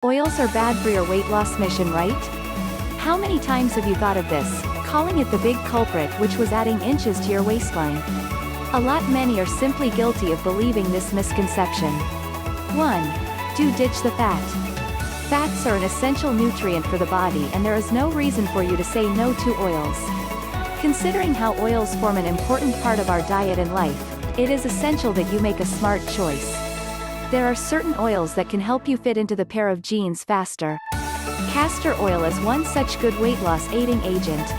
Oils are bad for your weight loss mission, right? How many times have you thought of this, calling it the big culprit which was adding inches to your waistline? A lot many are simply guilty of believing this misconception. 1. Do ditch the fat. Fats are an essential nutrient for the body and there is no reason for you to say no to oils. Considering how oils form an important part of our diet and life, it is essential that you make a smart choice. There are certain oils that can help you fit into the pair of jeans faster. Castor oil is one such good weight loss aiding agent.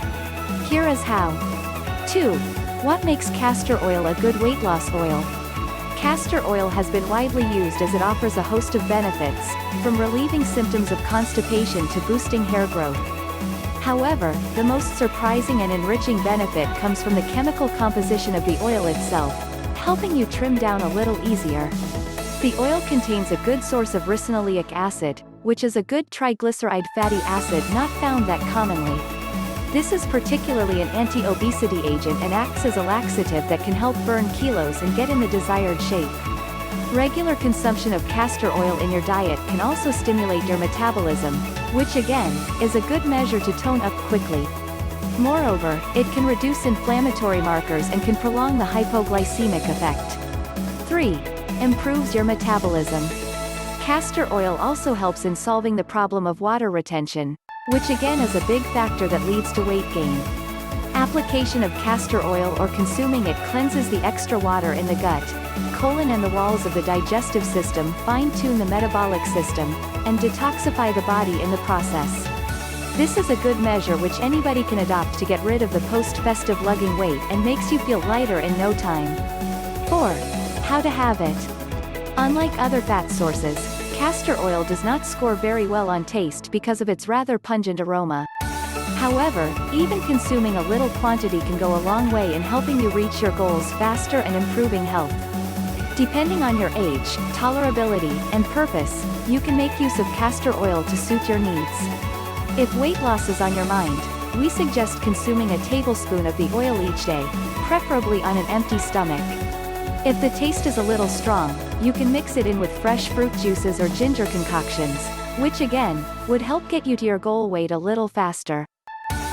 Here is how. 2. What makes castor oil a good weight loss oil? Castor oil has been widely used as it offers a host of benefits, from relieving symptoms of constipation to boosting hair growth. However, the most surprising and enriching benefit comes from the chemical composition of the oil itself, helping you trim down a little easier. The oil contains a good source of ricinoleic acid, which is a good triglyceride fatty acid not found that commonly. This is particularly an anti-obesity agent and acts as a laxative that can help burn kilos and get in the desired shape. Regular consumption of castor oil in your diet can also stimulate your metabolism, which again, is a good measure to tone up quickly. Moreover, it can reduce inflammatory markers and can prolong the hypoglycemic effect. 3. Improves your metabolism. Castor oil also helps in solving the problem of water retention, which again is a big factor that leads to weight gain. Application of castor oil or consuming it cleanses the extra water in the gut, colon and the walls of the digestive system, fine-tune the metabolic system, and detoxify the body in the process. This is a good measure which anybody can adopt to get rid of the post-festive lugging weight and makes you feel lighter in no time. 4. How to have it. Unlike other fat sources, castor oil does not score very well on taste because of its rather pungent aroma. However, even consuming a little quantity can go a long way in helping you reach your goals faster and improving health. Depending on your age, tolerability, and purpose, you can make use of castor oil to suit your needs. If weight loss is on your mind, we suggest consuming a tablespoon of the oil each day, preferably on an empty stomach. If the taste is a little strong, you can mix it in with fresh fruit juices or ginger concoctions, which again, would help get you to your goal weight a little faster.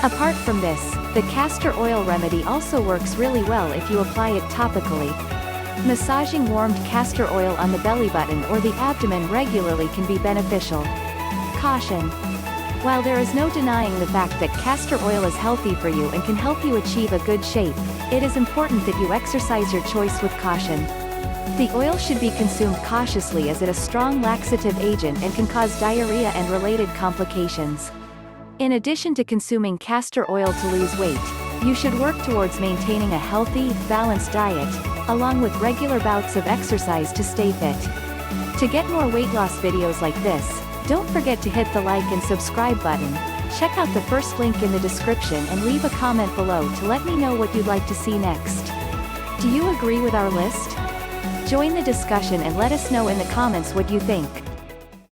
Apart from this, the castor oil remedy also works really well if you apply it topically. Massaging warmed castor oil on the belly button or the abdomen regularly can be beneficial. Caution. While there is no denying the fact that castor oil is healthy for you and can help you achieve a good shape, it is important that you exercise your choice with caution. The oil should be consumed cautiously as it is a strong laxative agent and can cause diarrhea and related complications. In addition to consuming castor oil to lose weight, you should work towards maintaining a healthy, balanced diet, along with regular bouts of exercise to stay fit. To get more weight loss videos like this, don't forget to hit the like and subscribe button. Check out the first link in the description and leave a comment below to let me know what you'd like to see next. Do you agree with our list? Join the discussion and let us know in the comments what you think.